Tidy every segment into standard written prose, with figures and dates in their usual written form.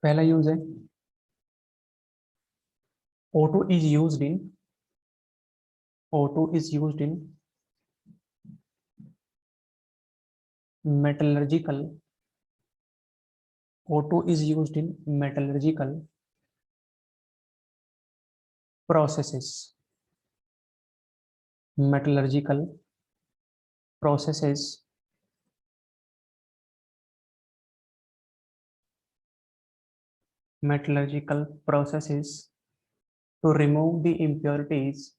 पहला यूज है O2 is used in O2 is used in metallurgical O2 is used in metallurgical processes. Metallurgical processes metallurgical processes to remove the impurities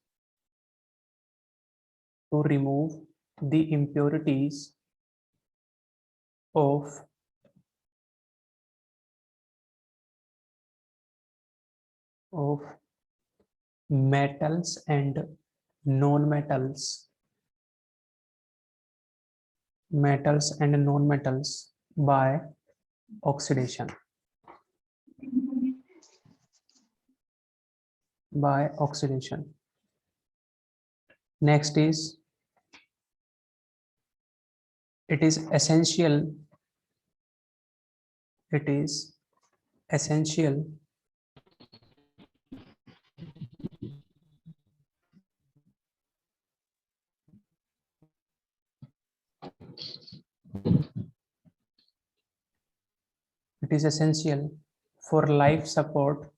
to remove the impurities of of metals and non-metals metals and non-metals by oxidation by oxidation. Next is it is essential it is essential it is essential for life support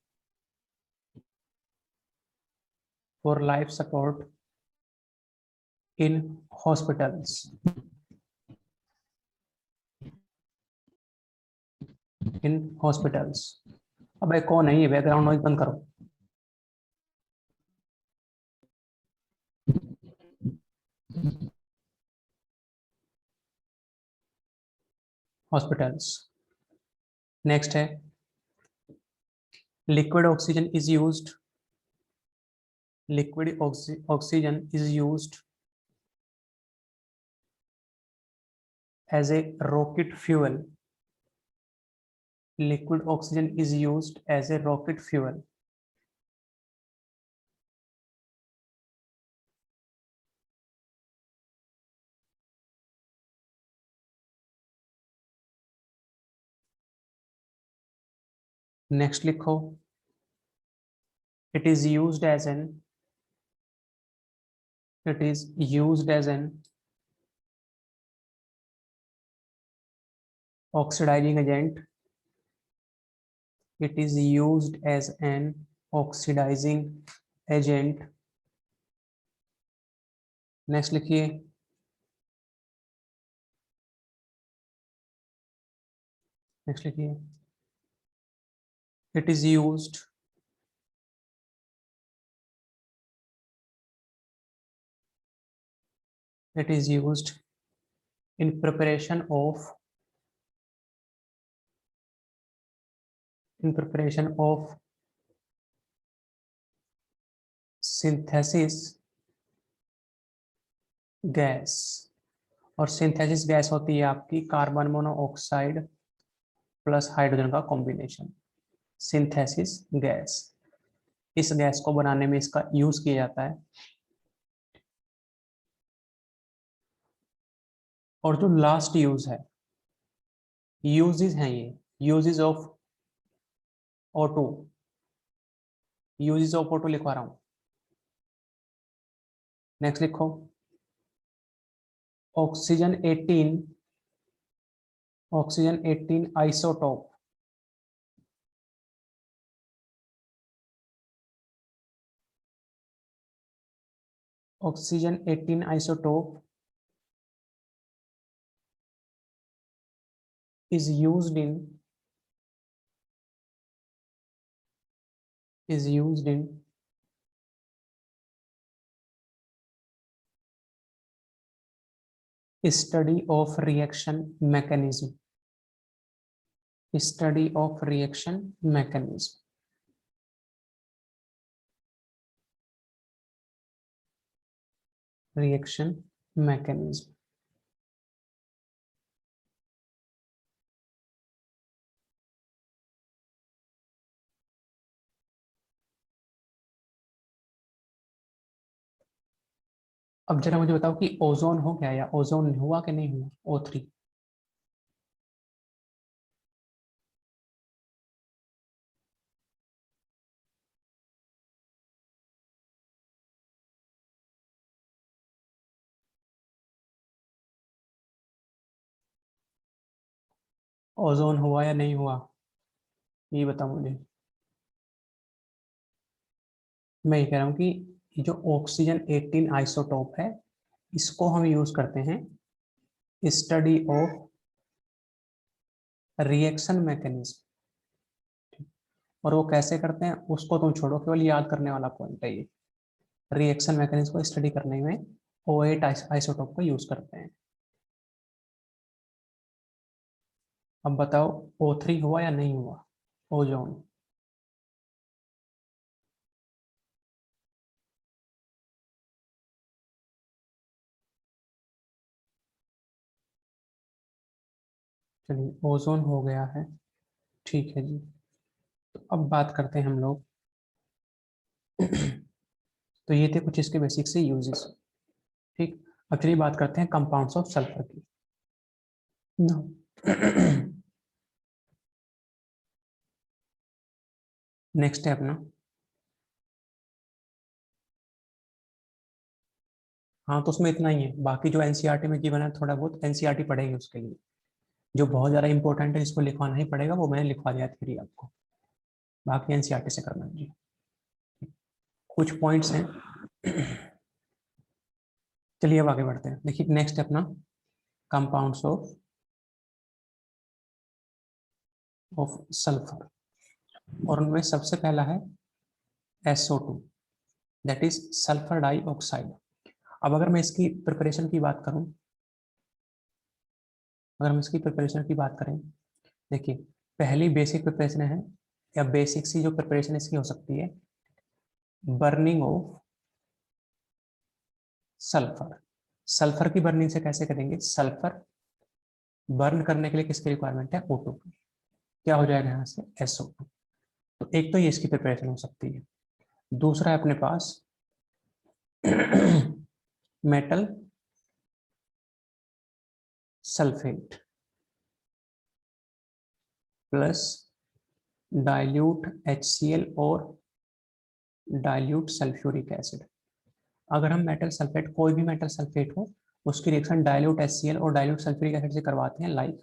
in hospitals in hospitals. अब कौन है ये background noise बंद करो. Hospitals. Next है liquid oxygen is used liquid oxygen is used as a rocket fuel. Liquid oxygen is used as a rocket fuel. Next लिखो it is used as an oxidizing agent. It is used as an oxidizing agent. Next लिखिए it is used in preparation of synthesis gas. और synthesis gas होती है आपकी carbon monoxide plus hydrogen का combination. Synthesis gas, इस gas को बनाने में इसका यूज किया जाता है. और जो लास्ट यूज है, यूजेस हैं ये uses of O2. Uses of O2 लिखवा रहा हूं. नेक्स्ट लिखो oxygen 18 isotope. Oxygen 18 isotope is used in study of reaction mechanism. Reaction mechanism. अब जरा मुझे बताओ कि ओजोन हो गया या ओजोन हुआ कि नहीं हुआ. O3 ओजोन हुआ या नहीं हुआ, ये बताओ मुझे। मैं ये कह रहा हूँ कि जो ऑक्सीजन 18 आइसोटोप है, इसको हम यूज करते हैं स्टडी ऑफ रिएक्शन मैकेनिज्म। और वो कैसे करते हैं उसको तुम छोड़ो, केवल याद करने वाला पॉइंट है ये। रिएक्शन मैकेनिज्म को स्टडी करने में O8 आइसोटोप को यूज करते हैं। अब बताओ O3 हुआ या नहीं हुआ, ओजोन। चलिए ओजोन हो गया है, ठीक है जी। तो अब बात करते हैं हम लोग तो ये थे कुछ इसके बेसिक से यूजेस। ठीक, अब चलिए बात करते हैं कंपाउंड्स ऑफ सल्फर की। नेक्स्ट है अपना, हाँ तो उसमें इतना ही है, बाकी जो एनसीईआरटी में गिवन है थोड़ा बहुत एनसीईआरटी पढ़ेगी उसके लिए। जो बहुत ज्यादा इंपॉर्टेंट है जिसको लिखवाना ही पड़ेगा वो मैंने लिखवा दिया थ्योरी आपको, बाकी एनसीईआरटी से करना है जी। कुछ पॉइंट्स हैं। चलिए अब आगे बढ़ते हैं। देखिए नेक्स्ट है अपना कंपाउंड्स ऑफ सल्फर, और उनमें सबसे पहला है SO2, that is sulphur dioxide. अब अगर मैं इसकी प्रिपरेशन की बात करूं, अगर हम इसकी प्रिपरेशन की बात करें, देखिए पहली बेसिक प्रिपरेशन है, या बेसिक सी जो प्रिपरेशन इसकी हो सकती है, बर्निंग ऑफ सल्फर। सल्फर की बर्निंग से कैसे करेंगे, सल्फर बर्न करने के लिए किसकी रिक्वायरमेंट है, O2 की। क्या हो जाएगा यहाँ से SO2। तो एक तो ये इसकी प्रिपरेशन हो सकती है। दूसरा है अपने पास metal sulphate plus dilute HCl और डाइल्यूट सल्फ्यूरिक एसिड। अगर हम मेटल सल्फेट, कोई भी मेटल सल्फेट हो, उसकी रिएक्शन डाइल्यूट HCl और डाइल्यूट सल्फ्यूरिक एसिड से करवाते हैं, लाइक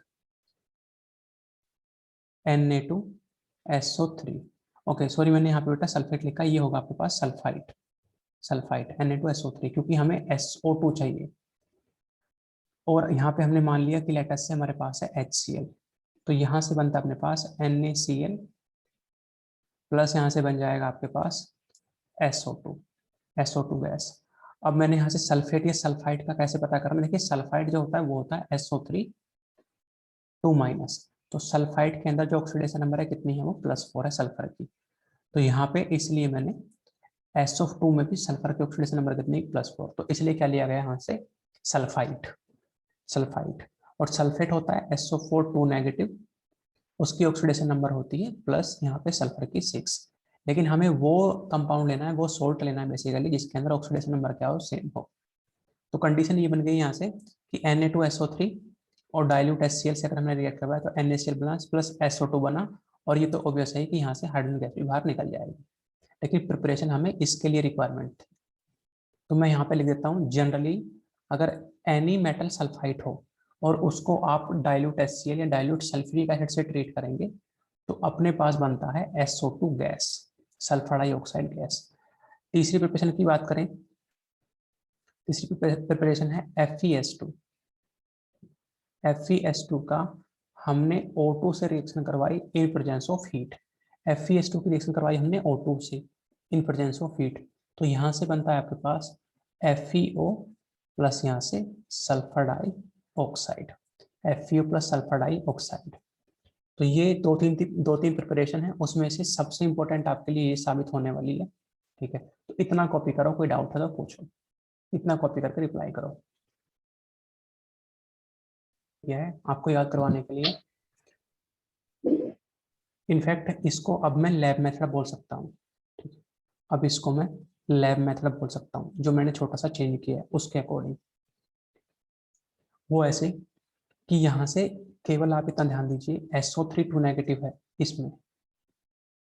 Na2SO3। ओके सॉरी, मैंने यहाँ पे बेटा सल्फेट लिखा, ये होगा आपके पास सल्फाइट। सल्फाइट Na2SO3, क्योंकि हमें SO2 चाहिए, और यहाँ पे हमने मान लिया कि लेटस से हमारे पास है HCl, तो यहाँ से बनता है अपने पास NaCl प्लस यहाँ से बन जाएगा आपके पास SO2 गैस। अब मैंने यहाँ से सल्फेट या सल्फाइड का कैसे पता करना, देखिए सल्फाइड जो होता है वो होता है SO3 2-, तो सल्फाइड के अंदर जो ऑक्सीडेशन नंबर है कितनी है, वो +4 है सल्फर की। तो यहाँ पे इसलिए मैंने SO2 में भी सल्फर की ऑक्सीडेशन नंबर कितनी, +4, तो इसलिए क्या लिया गया यहाँ से, सल्फाइड। सल्फाइड और सल्फेट होता है SO4 2-, उसकी ऑक्सीडेशन नंबर होती है प्लस यहाँ पे सल्फर की 6। लेकिन हमें वो कंपाउंड लेना है, वो सोल्ट लेना है बेसिकली, जिसके अंदर ऑक्सीडेशन नंबर क्या हो, सेम हो। तो कंडीशन ये बन गई यहाँ से कि Na2SO3 और डाइल्यूट HCl से अगर हमने रिएक्ट करवाया तो NaCl बना प्लस SO2 बना, और ये तो ऑब्वियस है कि यहाँ से हाइड्रोजन गैस भी बाहर निकल जाएगी। लेकिन प्रिपरेशन हमें इसके लिए रिक्वायरमेंट थी, तो मैं यहाँ पे लिख देता हूँ जनरली अगर एनी मेटल सल्फाइड हो और उसको आप डाइल्यूट HCl या डाइल्यूट सल्फ्यूरिक एसिड से ट्रीट करेंगे, तो अपने पास बनता है SO2 gas, sulphur dioxide gas. तीसरी प्रिपरेशन की बात करें, तीसरी प्रिपरेशन है FeS2। FeS2 का हमने O2 से रिएक्शन करवाई in presence of heat. FeS2 की रिएक्शन करवाई हमने O2 से इन प्रेजेंस ऑफ हीट, तो यहाँ से बनता है आपके पास FeO प्लस यहाँ से sulphur dioxide, FeO plus sulphur dioxide. तो ये दो तीन प्रिपरेशन है, उसमें से सबसे इंपॉर्टेंट आपके लिए ये साबित होने वाली है। ठीक है, तो इतना कॉपी करो, कोई डाउट है तो पूछो, इतना कॉपी करके रिप्लाई करो। यह है आपको याद करवाने के लिए। इनफैक्ट इसको अब मैं लैब मेथड बोल सकता हूँ। ठीक है, अब इसको मैं लैब मेथड बोल सकता हूँ, जो मैंने छोटा सा चेंज किया है उसके अकॉर्डिंग। वो ऐसे कि यहाँ से केवल आप इतना ध्यान दीजिए, SO3 2- है इसमें,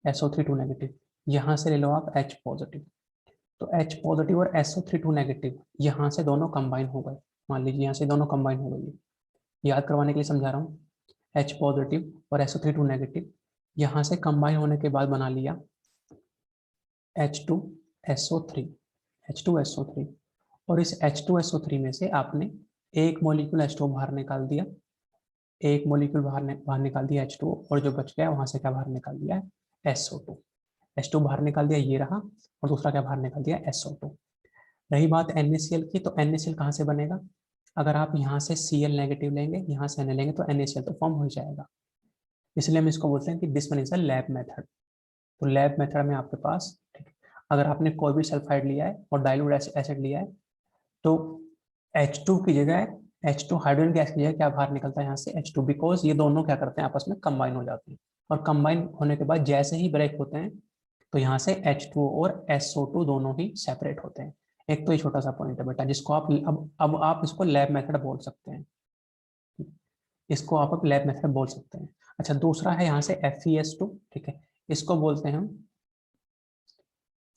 SO3 2-, यहाँ से ले लो आप H पॉजिटिव, तो H पॉजिटिव और SO3 2-, यहाँ से दोनों कंबाइन हो गए। मान लीजिए यहाँ से दोनों कंबाइन हो गई, याद करवाने के लिए समझा रहा हूँ। H पॉजिटिव और SO3 2 नेगेटिव, यहाँ से कंबाइन होने के बाद बना लिया H2SO3, H2SO3, और इस H2SO3 में से आपने एक मॉलिक्यूल H2 बाहर निकाल दिया, एक मॉलिक्यूल बाहर निकाल दिया H2, और जो बच गया वहां से क्या बाहर निकाल दिया है SO2, H2 बाहर निकाल दिया, ये रहा, और दूसरा क्या बाहर निकाल दिया SO2। रही बात NaCl की, तो NaCl कहाँ से बनेगा, अगर आप यहाँ से Cl नेगेटिव लेंगे, यहाँ से Na लेंगे, तो NaCl तो फॉर्म हो जाएगा। इसलिए हम इसको बोलते हैं कि this one is a lab method. तो लैब मेथड में आपके पास, ठीक है, अगर आपने कोई भी सल्फाइड लिया है और डाइल्यूट एसिड लिया है, तो H2 की जगह, H2 हाइड्रोजन गैस की जगह क्या बाहर निकलता है यहाँ से H2, बिकॉज ये दोनों क्या करते हैं आपस में कंबाइन हो जाते हैं, और कंबाइन होने के बाद जैसे ही ब्रेक होते हैं तो यहाँ से H2 और SO2 दोनों ही सेपरेट होते हैं। एक तो ये छोटा सा पॉइंट है बेटा, जिसको आप अब आप इसको लैब मेथड बोल सकते हैं, इसको आप लैब मेथड बोल सकते हैं। अच्छा, दूसरा है यहाँ से FeS2, ठीक है, इसको बोलते हैं हम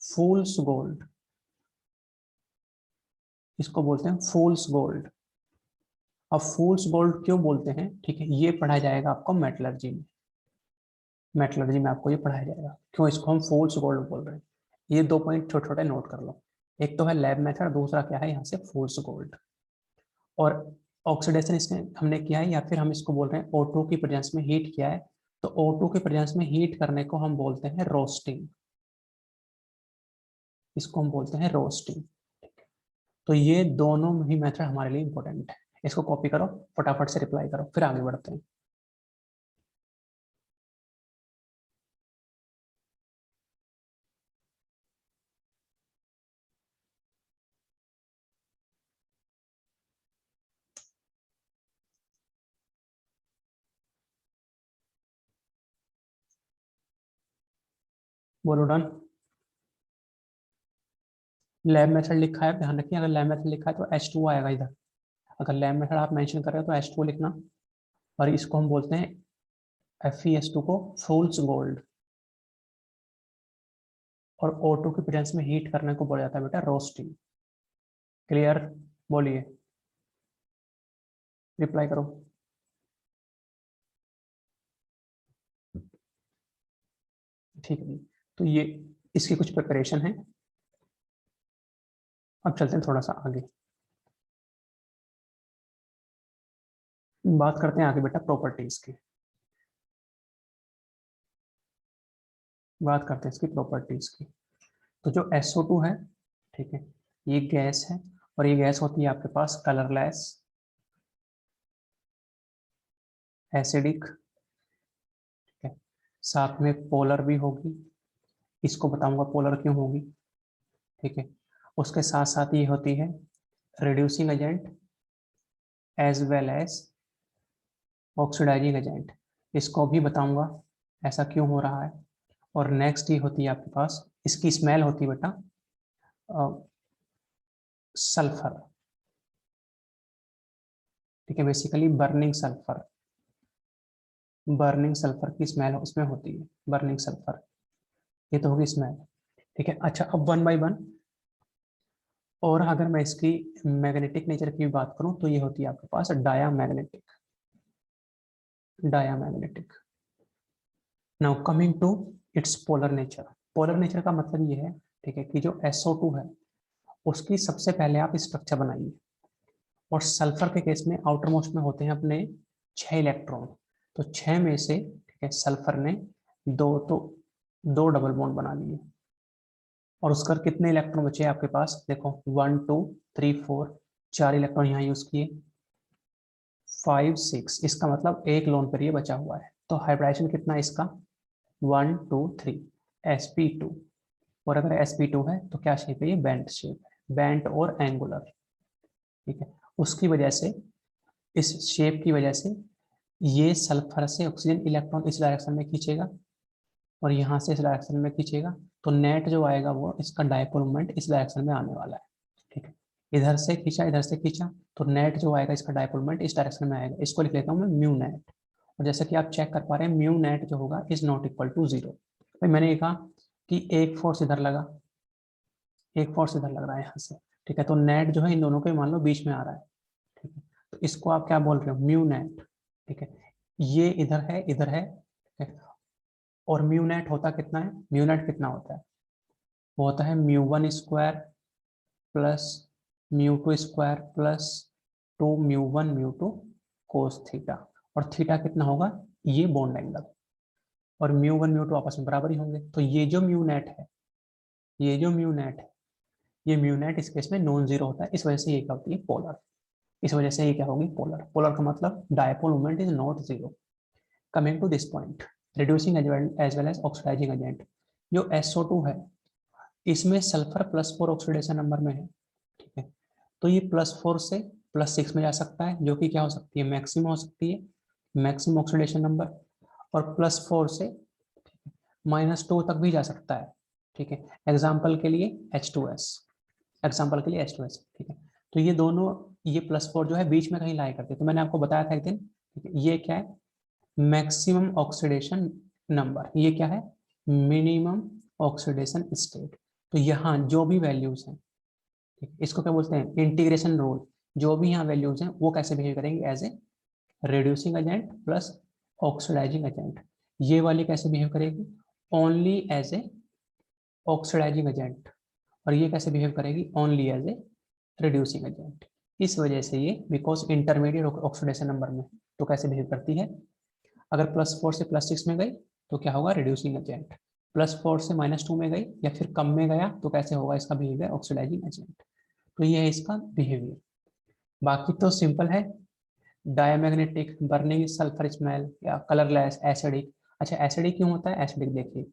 फूल्स गोल्ड, इसको बोलते हैं फूल्स गोल्ड। अब फूल्स गोल्ड क्यों बोलते हैं, ठीक है, ये पढ़ाया जाएगा आपको मेटलर्जी में, मेटलर्जी में आपको ये पढ़ाया जाएगा क्यों इसको हम फूल्स गोल्ड बोल रहे हैं। ये दो पॉइंट छोटे छोटे नोट कर लो, एक तो है लैब मेथड, दूसरा क्या है यहाँ से फूल्स गोल्ड। और ऑक्सीडेशन इसमें हमने किया है, या फिर हम इसको बोल रहे हैं O2 की प्रेजेंस में हीट किया है, तो O2 की प्रेजेंस में हीट करने को हम बोलते हैं रोस्टिंग, इसको हम बोलते हैं रोस्टिंग। तो ये दोनों ही मेथड हमारे लिए इंपॉर्टेंट है, इसको कॉपी करो, फटाफट से रिप्लाई करो, फिर आगे बढ़ते हैं। बोलो डन। लैब मेथड लिखा है, ध्यान रखिए, अगर लैब मेथड लिखा है तो H2 आएगा इधर, अगर लैब मेथड आप मेंशन कर रहे हो तो H2 लिखना, और इसको हम बोलते हैं FeS2 को फूल्स गोल्ड, और O2 की प्रेजेंस में हीट करने को बोला जाता है बेटा रोस्टिंग। क्लियर, बोलिए, रिप्लाई करो। ठीक है जी, तो ये इसकी कुछ प्रिपरेशन है। अब चलते हैं थोड़ा सा आगे, बात करते हैं आगे बेटा प्रॉपर्टीज की, बात करते हैं इसकी प्रॉपर्टीज की। तो जो SO2 है, ठीक है, ये गैस है, और ये गैस होती है आपके पास कलरलेस, एसिडिक, ठीक है, साथ में पोलर भी होगी, इसको बताऊंगा पोलर क्यों होगी, ठीक है, उसके साथ साथ ये होती है reducing agent as well as oxidising agent, इसको भी बताऊंगा ऐसा क्यों हो रहा है। और नेक्स्ट ये होती है आपके पास, इसकी स्मेल होती है बेटा सल्फर, ठीक है, basically burning sulphur, burning sulphur की स्मेल उसमें होती है, बर्निंग सल्फर, ये तो होगी स्मेल, ठीक है। अच्छा, अब वन बाय वन, और अगर मैं इसकी मैग्नेटिक नेचर की बात करूं तो ये होती है आपके पास diamagnetic, diamagnetic. Now coming to its polar nature, polar nature का मतलब ये है, ठीक है, कि जो SO2 है उसकी सबसे पहले आप स्ट्रक्चर बनाइए, और सल्फर के केस में आउटर मोस्ट में होते हैं अपने 6 इलेक्ट्रॉन, तो 6 में से, ठीक है, सल्फर ने दो डबल बॉन्ड बना लिए, और उसका कितने इलेक्ट्रॉन बचे आपके पास, देखो 1 2 3 4, 4 इलेक्ट्रॉन यहाँ यूज किए, 5 6, इसका मतलब एक लोन पर ये बचा हुआ है, तो हाइब्रिडाइजेशन कितना है इसका 1 2 3, sp2, और अगर sp2 है तो क्या शेप है, ये बेंट शेप है, बेंट और एंगुलर, ठीक है। उसकी वजह से, इस शेप की वजह से ये सल्फर से ऑक्सीजन इलेक्ट्रॉन इस डायरेक्शन में खींचेगा, और यहाँ से इस डायरेक्शन में खींचेगा, तो नेट जो आएगा वो इसका डायपोल मोमेंट इस डायरेक्शन में आने वाला है, ठीक है, इधर से खींचा इधर से खींचा, तो नेट जो आएगा इसका डायपोल मोमेंट इस डायरेक्शन में आएगा, इसको लिख लेता हूँ मैं म्यू नेट, और जैसा कि आप चेक कर पा रहे हैं म्यू नेट जो होगा इज नॉट इक्वल टू 0। भाई मैंने ये कहा कि एक फोर्स इधर लगा, एक फोर्स इधर लग रहा है यहाँ से, ठीक है, तो नेट जो है इन दोनों के मान लो बीच में आ रहा है, ठीक है, तो इसको आप क्या बोल रहे हो म्यू नेट, ठीक है। ये इधर है, और म्यू नेट होता कितना है, म्यू नेट कितना होता है, वो होता है μ1 square plus μ2 square plus 2 μ1 μ2 cos theta, और थीटा कितना होगा, ये बॉन्ड एंगल, और μ1 μ2 आपस में बराबर ही होंगे। तो ये जो म्यू नेट है, ये जो म्यू नेट है, ये म्यू नेट इस केस में नॉन जीरो होता है, इस वजह से ये क्या होती है, पोलर। इस वजह से ये क्या होगी, पोलर। पोलर का मतलब dipole moment is not zero. Coming to this point, reducing as well as oxidising agent, जो SO2 है इसमें सल्फर +4 ऑक्सीडेशन नंबर में है, ठीक है। तो ये +4 से +6 में जा सकता है, जो कि क्या हो सकती है, मैक्सिमम हो सकती है, मैक्सिमम ऑक्सीडेशन नंबर। और +4 से -2 तक भी जा सकता है, ठीक है। एग्जाम्पल के लिए H2S, एग्जाम्पल के लिए H2S, ठीक है। तो ये दोनों, ये +4 जो है बीच में कहीं लाई करते हैं, तो मैंने आपको बताया था एक दिन, ठीक है। ये क्या है, मैक्सिमम ऑक्सीडेशन नंबर, ये क्या है, मिनिमम ऑक्सीडेशन स्टेट। तो यहाँ जो भी वैल्यूज हैं, ठीक है, इसको क्या बोलते हैं, इंटीग्रेशन रूल। जो भी यहाँ वैल्यूज हैं वो कैसे बिहेव करेंगे, as a reducing agent plus oxidising agent. ये वाली कैसे बिहेव करेगी, only as a oxidising agent, और ये कैसे बिहेव करेगी, only as a reducing agent. इस वजह से ये, बिकॉज इंटरमीडिएट ऑक्सीडेशन नंबर में, तो कैसे बिहेव करती है, अगर +4 से +6 में गई तो क्या होगा, रिड्यूसिंग एजेंट। +4 से -2 में गई या फिर कम में गया तो कैसे होगा इसका बिहेवियर, ऑक्सीडाइजिंग एजेंट। तो ये है इसका बिहेवियर। बाकी तो सिंपल है, डायमैग्नेटिक, बर्निंग सल्फर स्मेल, या कलरलेस, एसिडिक। अच्छा, एसिडिक क्यों होता है, एसिडिक देखिए,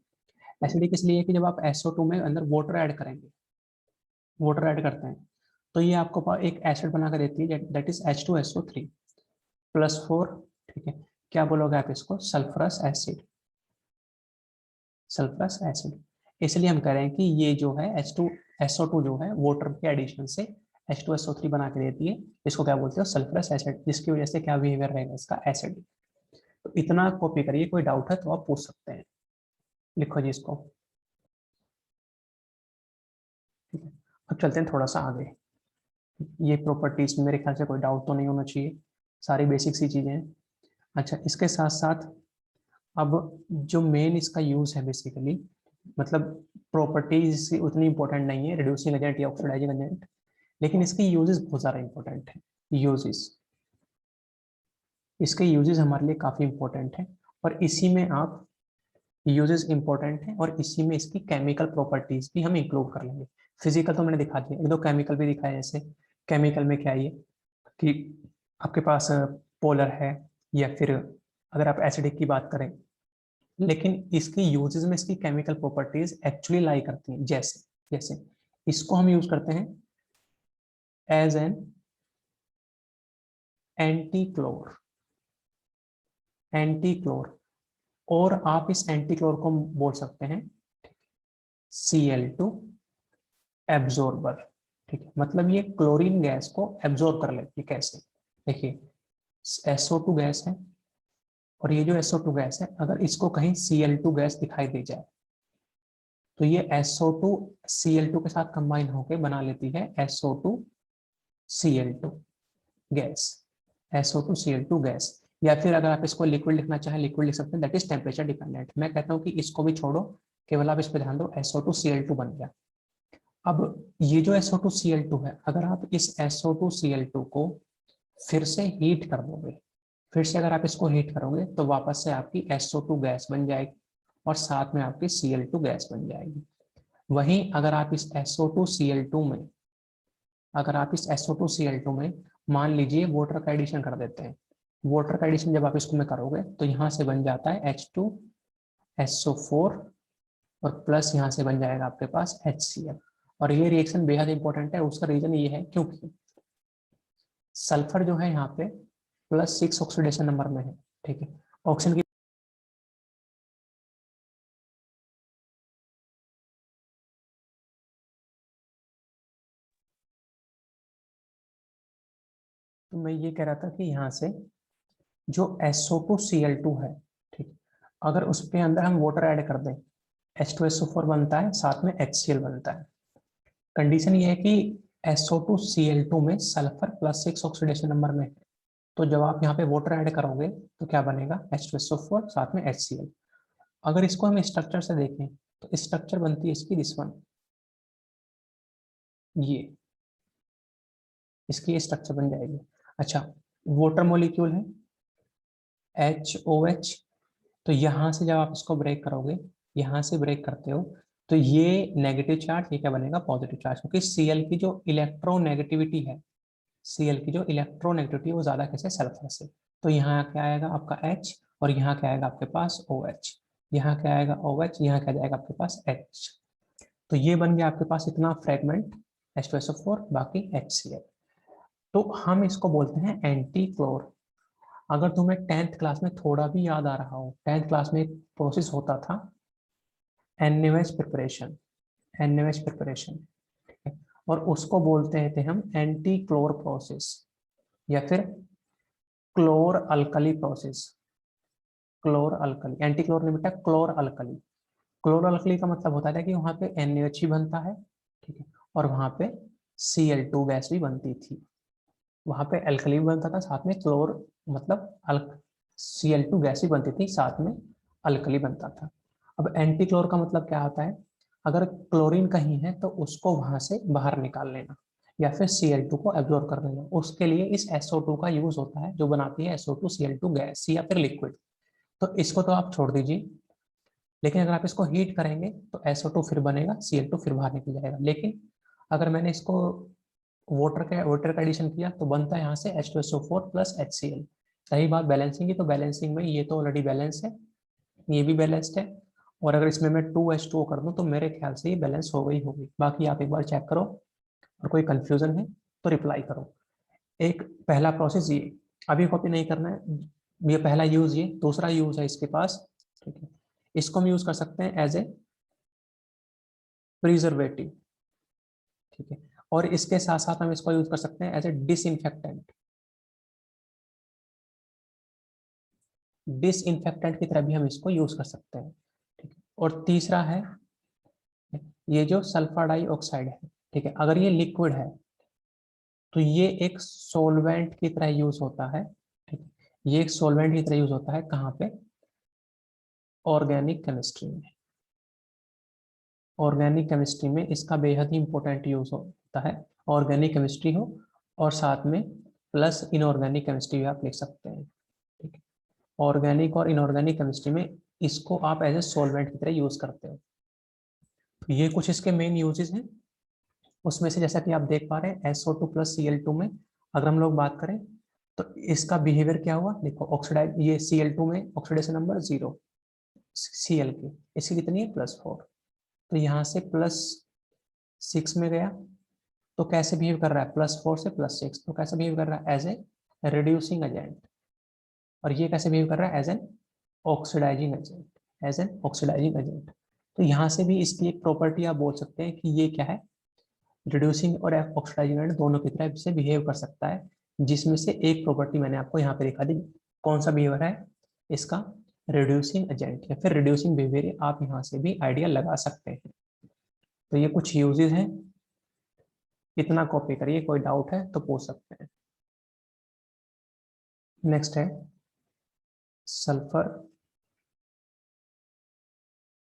एसिडिक इसलिए कि जब आप SO2 में अंदर वाटर ऐड करेंगे, वाटर ऐड करते हैं, तो ये आपको एक एसिड बना कर देती है, दैट इज H2SO3 +4, ठीक है। क्या बोलोगे आप इसको, सल्फरस एसिड, सल्फरस एसिड। इसलिए हम कह रहे हैं कि ये जो है SO2 जो है वाटर के एडिशन से H2SO3 बना के देती है, इसको क्या बोलते हो, सल्फरस एसिड, जिसकी वजह से क्या बिहेवियर रहेगा इसका, एसिड। तो इतना कॉपी करिए, कोई डाउट है तो आप पूछ सकते हैं, लिखो जी इसको, ठीक है। अब चलते हैं थोड़ा सा आगे, ये प्रॉपर्टीज में मेरे ख्याल से कोई डाउट तो नहीं होना चाहिए, सारी बेसिक सी चीजें हैं। अच्छा, इसके साथ साथ अब जो मेन इसका यूज है बेसिकली, मतलब प्रॉपर्टीज उतनी इंपॉर्टेंट नहीं है, रिड्यूसिंग एजेंट या ऑक्सीडाइजिंग एजेंट, लेकिन इसके यूजेस बहुत ज़्यादा इंपॉर्टेंट है। यूजेस, इसके यूजेस हमारे लिए काफ़ी इंपॉर्टेंट है, और इसी में आप, यूजेस इंपॉर्टेंट है और इसी में इसकी केमिकल प्रॉपर्टीज भी हम इंक्लूड कर लेंगे। फिजिकल तो मैंने दिखा दिया, एक दो केमिकल भी दिखाया, जैसे केमिकल में क्या है ये, कि आपके पास पोलर है, या फिर अगर आप एसिडिक की बात करें, लेकिन इसकी यूजेस में इसकी केमिकल प्रॉपर्टीज एक्चुअली लाई करती हैं। जैसे जैसे इसको हम यूज करते हैं एज एन एंटीक्लोर, एंटीक्लोर, और आप इस एंटीक्लोर को बोल सकते हैं Cl2 एब्जॉर्बर, ठीक है। मतलब ये क्लोरीन गैस को एब्जॉर्ब कर लेती है, कैसे, देखिए SO2 गैस है, और ये जो SO2 गैस है, अगर इसको कहीं Cl2 गैस दिखाई दे जाए, तो ये SO2 Cl2 के साथ कंबाइन होकर बना लेती है SO2 Cl2 gas, SO2 Cl2 gas. या फिर अगर आप इसको लिक्विड लिखना चाहें, लिक्विड लिख सकते हैं, दैट इज टेम्परेचर डिपेंडेंट। मैं कहता हूँ कि इसको भी छोड़ो, केवल आप इस पर ध्यान दो, SO2 Cl2 बन गया। अब ये जो SO2 Cl2 है, अगर आप इस SO2 Cl2 को फिर से हीट कर दोगे, फिर से अगर आप इसको हीट करोगे, तो वापस से आपकी SO2 गैस बन जाएगी, और साथ में आपकी Cl2 गैस बन जाएगी। वहीं अगर आप इस SO2 Cl2 में, अगर आप इस SO2 Cl2 में मान लीजिए वाटर का एडिशन कर देते हैं, वाटर का एडिशन जब आप इसको में करोगे, तो यहाँ से बन जाता है H2SO4, और प्लस यहाँ से बन जाएगा आपके पास HCl। और ये रिएक्शन बेहद इंपॉर्टेंट है, उसका रीजन ये है क्योंकि सल्फर जो है यहाँ पे +6 ऑक्सीडेशन नंबर में है, ठीक है। ऑक्सीजन की, तो मैं ये कह रहा था कि यहाँ से जो SO2 Cl2 है, ठीक, अगर उस पे अंदर हम वाटर ऐड कर दें, H2SO4 बनता है, साथ में HCl बनता है। कंडीशन ये है कि SO2 Cl2 में सल्फर +6 ऑक्सीडेशन नंबर में है, तो जब आप यहाँ पे वाटर ऐड करोगे तो क्या बनेगा, H2SO4 साथ में HCl। अगर इसको हम स्ट्रक्चर से देखें तो स्ट्रक्चर बनती है इसकी दिस वन, ये इसकी स्ट्रक्चर बन जाएगी। अच्छा, वाटर मॉलिक्यूल है HOH, तो यहाँ से जब आप इसको ब्रेक करोगे, यहाँ से ब्रेक करते हो तो ये नेगेटिव चार्ज, ये क्या बनेगा, पॉजिटिव चार्ज, क्योंकि Cl की जो इलेक्ट्रोनेगेटिविटी है, Cl की जो इलेक्ट्रोनेगेटिविटी है वो ज्यादा कैसे, सल्फर से। तो यहाँ क्या आएगा आपका H, और यहाँ क्या आएगा आपके पास OH, यहाँ क्या आएगा OH, यहाँ क्या जाएगा आपके पास H। तो ये बन गया आपके पास इतना फ्रेगमेंट H2SO4, बाकी HCl। तो हम इसको बोलते हैं एंटी क्लोर। अगर तुम्हें 10th क्लास में थोड़ा भी याद आ रहा हो, 10th क्लास में एक प्रोसेस होता था NaOH प्रिपरेशन, NaOH प्रिपरेशन, और उसको बोलते थे हम एंटी क्लोर प्रोसेस या फिर chlor alkali process. Chlor alkali, anti chlor नहीं बेटा, क्लोर अल्कली। क्लोर अल्कली का मतलब होता है कि वहां पे NaOH ही बनता है, ठीक है, और वहां पे Cl2 गैस भी बनती थी। वहां पे अल्कली भी बनता था, साथ में क्लोर, मतलब Cl2 गैस भी बनती थी, साथ में अल्कली बनता था। अब एंटी क्लोर का मतलब क्या होता है, अगर क्लोरीन कहीं है तो उसको वहां से बाहर निकाल लेना या फिर Cl2 को एब्जॉर्ब कर लेना। उसके लिए इस SO2 का यूज होता है, जो बनाती है SO2 Cl2 गैस या फिर लिक्विड। तो इसको तो आप छोड़ दीजिए, लेकिन अगर आप इसको हीट करेंगे तो SO2 फिर बनेगा, Cl2 फिर बाहर निकल जाएगा। लेकिन अगर मैंने इसको वाटर का एडिशन किया तो बनता है यहाँ से H2SO4 प्लस HCl। रही बात बैलेंसिंग की, तो बैलेंसिंग में ये तो ऑलरेडी बैलेंस है, ये भी बैलेंस्ड है, और अगर इसमें मैं 2H2O कर दूं तो मेरे ख्याल से ये बैलेंस हो गई होगी। बाकी आप एक बार चेक करो, और कोई कंफ्यूजन है तो रिप्लाई करो। एक पहला प्रोसेस ये, अभी कॉपी नहीं करना है, ये पहला यूज, ये दूसरा यूज है इसके पास, ठीक है। इसको हम यूज कर सकते हैं एज ए प्रिजर्वेटिव, ठीक है, और इसके साथ साथ हम इसको यूज कर सकते हैं एज ए डिसइंफेक्टेंट, डिसइंफेक्टेंट की तरह भी हम इसको यूज कर सकते हैं, ठीक है। और तीसरा है ये जो सल्फर डाइऑक्साइड है, ठीक है, अगर ये लिक्विड है तो ये एक सोलवेंट की तरह यूज होता है, ठीक है, ये एक सोलवेंट की तरह यूज होता है कहाँ पे, ऑर्गेनिक केमिस्ट्री में। ऑर्गेनिक केमिस्ट्री में इसका बेहद ही इंपॉर्टेंट यूज होता है। ऑर्गेनिक केमिस्ट्री हो और साथ में प्लस इनऑर्गेनिक केमिस्ट्री भी आप लिख सकते हैं, ठीक है। ऑर्गेनिक और इनऑर्गेनिक केमिस्ट्री में इसको आप एज ए सोलवेंट की तरह यूज करते हो। तो ये कुछ इसके मेन यूजेस हैं। उसमें से जैसा कि आप देख पा रहे हैं SO2 प्लस Cl2 में अगर हम लोग बात करें तो इसका बिहेवियर क्या हुआ, देखो ऑक्सीडाइज, ये Cl2 में ऑक्सीडेशन नंबर 0, Cl की इसकी कितनी है, +4, तो यहाँ से +6 में गया, तो कैसे बिहेव कर रहा है, +4 से +6, तो कैसे बिहेव कर रहा है, एज ए रिड्यूसिंग एजेंट। और ये कैसे बिहेव कर रहा है, as an oxidising agent, as an oxidising agent. तो यहाँ से भी इसकी एक प्रॉपर्टी आप बोल सकते हैं कि ये क्या है, रिड्यूसिंग और ऑक्सीडाइजिंग एजेंट दोनों की तरह से बिहेव कर सकता है, जिसमें से एक प्रॉपर्टी मैंने आपको यहाँ पे दिखा दी। कौन सा बिहेवियर है इसका, रिड्यूसिंग एजेंट या फिर रिड्यूसिंग बिहेवियर, आप यहाँ से भी आइडिया लगा सकते हैं। तो ये कुछ यूजेस हैं, इतना कॉपी करिए, कोई डाउट है तो पूछ सकते हैं। नेक्स्ट है sulphur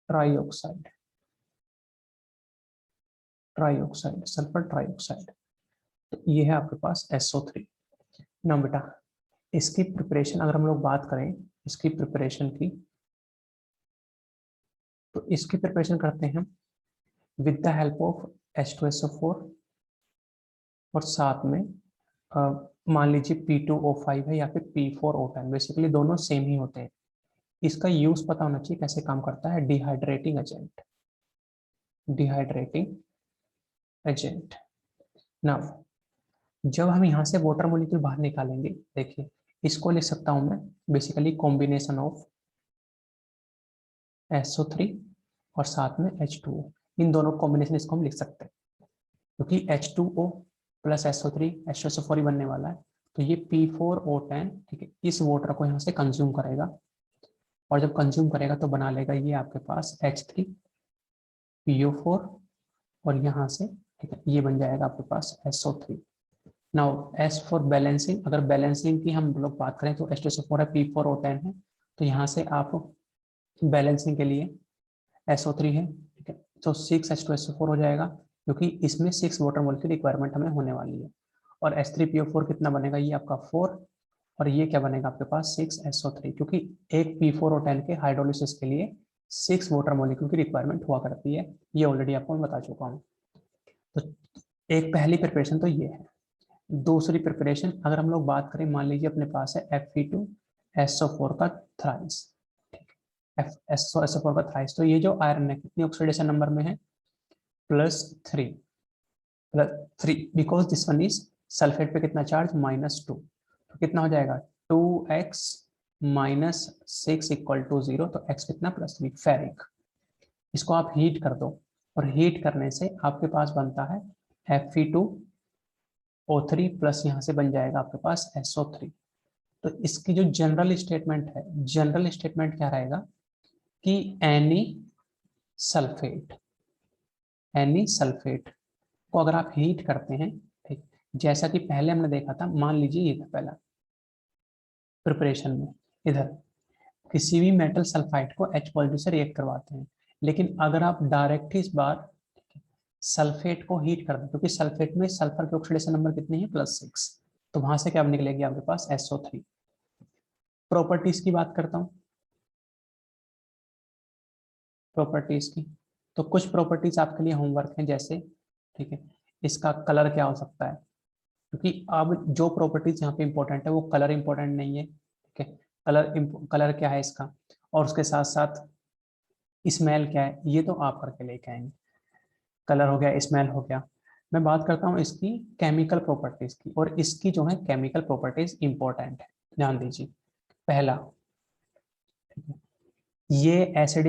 trioxide, trioxide, sulphur trioxide, तो ये है आपके पास SO3। ना बेटा, इसकी प्रिपरेशन अगर हम लोग बात करें, इसकी प्रिपरेशन की, तो इसकी प्रिपरेशन करते हैं with the help of H2SO4, और साथ में मान लीजिए P2O5 है या फिर P4O10, बेसिकली दोनों सेम ही होते हैं। इसका यूज पता होना चाहिए कैसे काम करता है, डिहाइड्रेटिंग एजेंट, डिहाइड्रेटिंग एजेंट। ना, जब हम यहाँ से वाटर मॉलिक्यूल बाहर निकालेंगे, देखिए इसको लिख सकता हूं मैं बेसिकली कॉम्बिनेशन ऑफ SO3 और साथ में H2O, इन दोनों कॉम्बिनेशन इसको हम लिख सकते हैं, क्योंकि H2O प्लस SO3 H2SO4 ही बनने वाला है। तो ये P4O10, ठीक है, इस वाटर को यहाँ से कंज्यूम करेगा, और जब कंज्यूम करेगा तो बना लेगा ये आपके पास H3PO4, और यहाँ से ठीक है ये बन जाएगा आपके पास SO3। Now S for balancing, अगर बैलेंसिंग की हम लोग बात करें तो H2SO4 है, P4O10 है, तो यहाँ से आप बैलेंसिंग के लिए SO3 है, ठीक है, तो 6H2SO4 हो जाएगा, क्योंकि इसमें 6 वाटर मोल की रिक्वायरमेंट हमें होने वाली है। और H3PO4 कितना बनेगा, ये आपका 4, और ये क्या बनेगा आपके पास 6SO3, क्योंकि एक P4O10 के हाइड्रोलिसिस के लिए 6 वाटर मोलिक्यूल की रिक्वायरमेंट हुआ करती है, ये ऑलरेडी आपको मैं बता चुका हूँ। तो एक पहली प्रिपरेशन तो ये है। दूसरी प्रिपरेशन अगर हम लोग बात करें, मान लीजिए अपने पास है Fe2SO4 का थ्राइस, SO4 का थ्राइस, तो ये जो आयरन है कितनी ऑक्सीडेशन नंबर में है, +3, because this one is sulphate पे कितना चार्ज, -2, तो कितना हो जाएगा 2x - 6 = 0, तो x कितना +3 फेरिक। इसको आप हीट कर दो, और हीट करने से आपके पास बनता है Fe2O3 प्लस यहाँ से बन जाएगा आपके पास SO3। तो इसकी जो जनरल स्टेटमेंट है, जनरल स्टेटमेंट क्या रहेगा कि सल्फेट एनी सल्फेट को अगर आप हीट करते हैं, ठीक, जैसा कि पहले हमने देखा था, मान लीजिए ये था पहला प्रिपरेशन में, इधर किसी भी मेटल सल्फाइड को H पॉजिटिव से रिएक्ट करवाते हैं, लेकिन अगर आप डायरेक्ट इस बार सल्फेट को हीट कर दें, क्योंकि सल्फेट में सल्फर की ऑक्सीडेशन नंबर कितनी है, +6, तो वहां से क्या निकलेगी आपके पास SO3। प्रॉपर्टीज की बात करता हूँ, प्रॉपर्टीज की, तो कुछ प्रॉपर्टीज आपके लिए होमवर्क है, जैसे, ठीक है, इसका कलर क्या हो सकता है, क्योंकि अब जो प्रॉपर्टीज यहाँ पे इंपॉर्टेंट है वो कलर इंपॉर्टेंट नहीं है, ठीक है, कलर क्या है इसका, और उसके साथ साथ स्मेल क्या है, ये तो आप करके लेके आएंगे। कलर हो गया, स्मेल हो गया, मैं बात करता हूँ इसकी केमिकल प्रॉपर्टीज की, और इसकी जो है केमिकल प्रॉपर्टीज इंपॉर्टेंट है, ध्यान दीजिए। पहला, ये एसिडिक